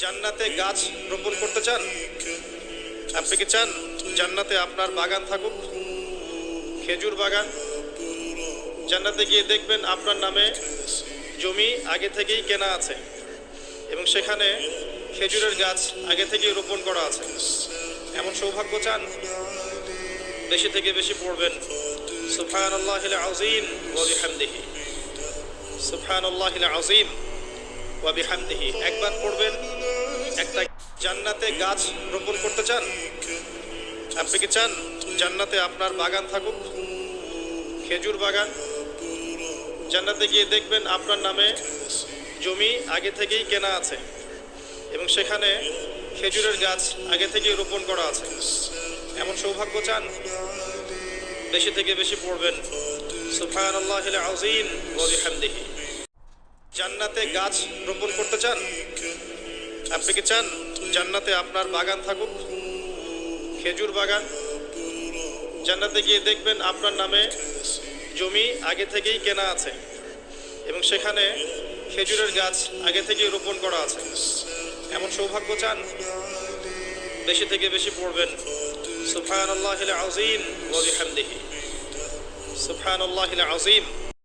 জান্নাতে গাছ রোপণ করতে চান? আপনি কি চান জান্নাতে আপনার বাগান থাকুক, খেজুর বাগান? জান্নাতে গিয়ে দেখবেন আপনার নামে জমি আগে থেকেই কেনা আছে এবং সেখানে খেজুরের গাছ আগে থেকেই রোপণ করা আছে। এমন সৌভাগ্য চান? বেশি থেকে বেশি পড়বেন সুবহানাল্লাহিল আযীম ওয়া বিহামদিহি, সুবহানাল্লাহিল আযীম ওয়া বিহামদিহি। একবার পড়বেন। একটা জান্নাতে গাছ রোপণ করতে চান? আপনি কি চান জান্নাতে আপনার বাগান থাকুক, খেজুর বাগান? জান্নাতে গিয়ে দেখবেন আপনার নামে জমি আগে থেকেই কেনা আছে এবং সেখানে খেজুরের গাছ আগে থেকেই রোপণ করা আছে। এমন সৌভাগ্য চান? বেশি থেকে বেশি পড়বেন সুবহানাল্লাহিল আযীম ওয়া বিহামদিহি। জান্নাতে গাছ রোপণ করতে চান? আপনি কি চান জান্নাতে আপনার বাগান থাকুক, খেজুর বাগান? জান্নাতে গিয়ে দেখবেন আপনার নামে জমি আগে থেকেই কেনা আছে এবং সেখানে খেজুরের গাছ আগে থেকেই রোপণ করা আছে। এমন সৌভাগ্য চান? বেশি থেকে বেশি পড়বেন সুবহানাল্লাহিল আযীম ওয়া বিহামদিহি, সুবহানাল্লাহিল আযীম